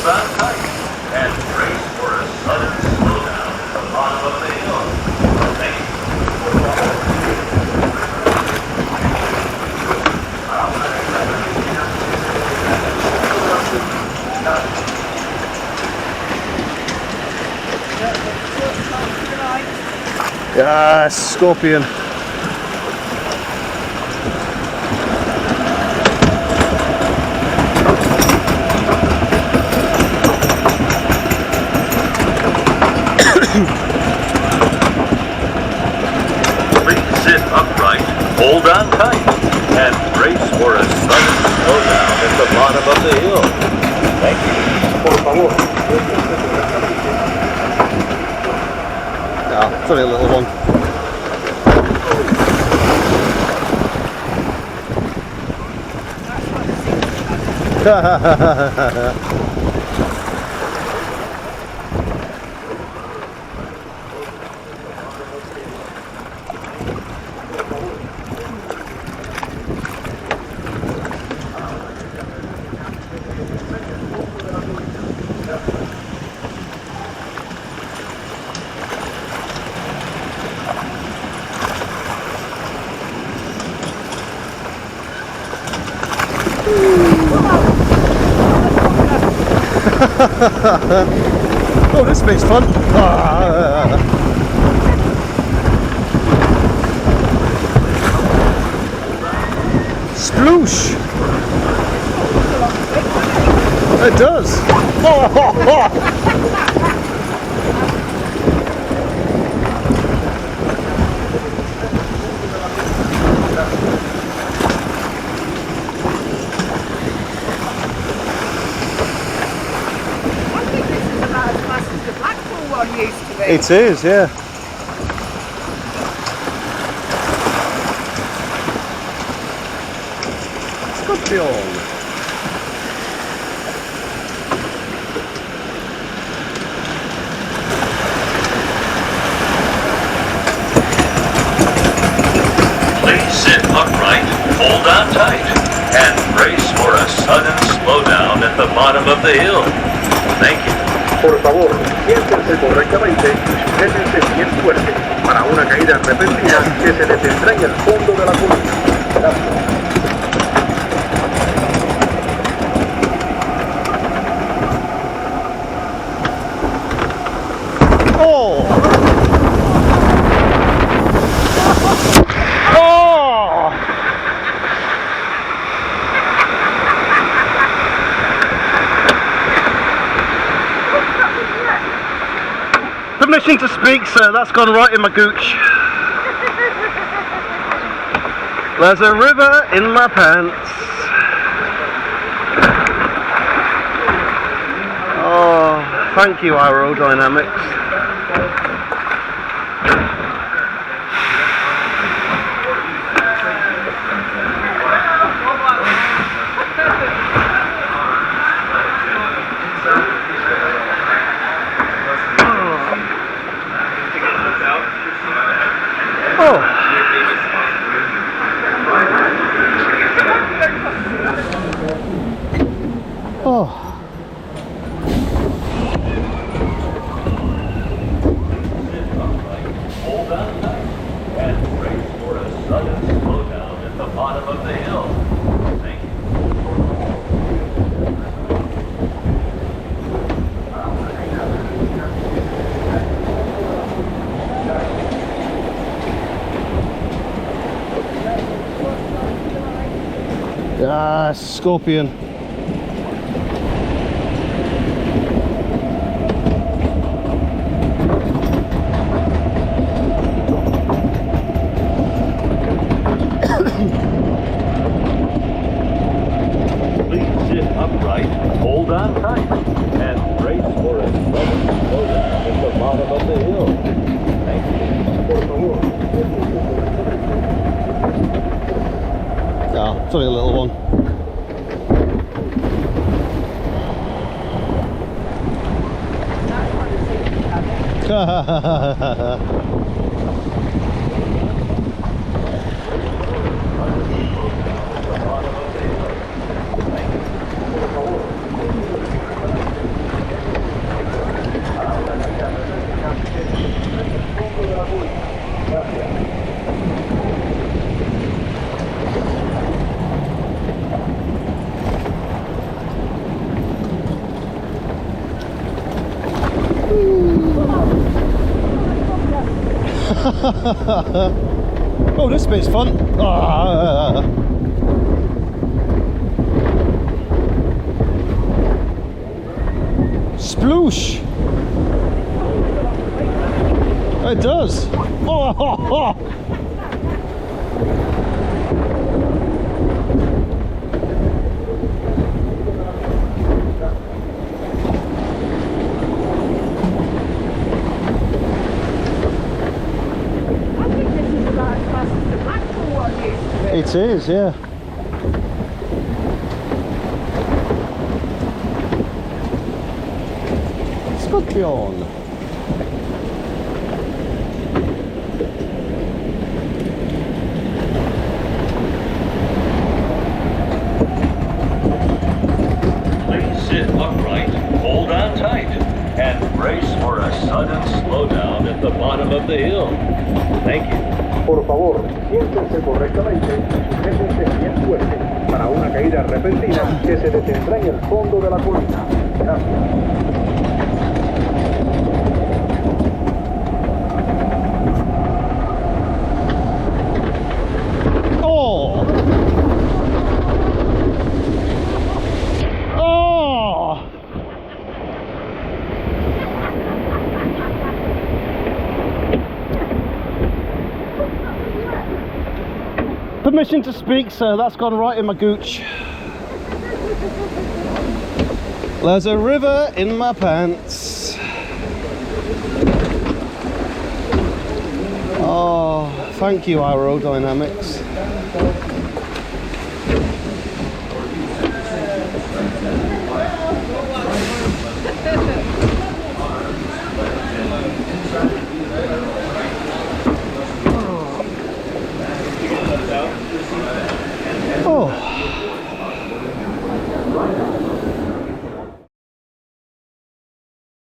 Hold on tight and brace for a sudden slowdown at the bottom of the hill. Thank you. Yeah, scorpion. Please sit upright, hold on tight, and brace for a sudden slowdown at the bottom of the hill. Thank you. Por favor. Ah, it's only a little one. Oh, this bit's fun. Sploosh. It does. It is, yeah. Scorpion. Please sit upright, hold on tight, and brace for a sudden slowdown at the bottom of the hill. Thank you. Por favor, siéntense correctamente y sujétense bien fuerte para una caída repentina que se detendrá en el fondo de la colina. Gracias. Oh! Oh! Permission to speak, sir. That's gone right in my gooch. There's a river in my pants. Oh, thank you, aerodynamics. Oh. Oh. Hold on tight and brace for a sudden slowdown at the bottom of the hill. Thank you. Ah, scorpion. Please sit upright, hold on tight, and brace for a sudden slowdown at the bottom of the hill. Thank you. Por favor. Ah, it's only a little one. Oh, this bit's fun. Ah. Sploosh. It does. Oh. It is, yeah. Scorpion. Please sit upright, hold on tight, and brace for a sudden slowdown at the bottom of the hill. Thank you. Por favor, siéntense correctamente y sujétense bien fuerte para una caída repentina que se detendrá en el fondo de la colina. Gracias. Oh! Oh! Permission to speak, sir. That's gone right in my gooch. There's a river in my pants. Oh, thank you, aerodynamics.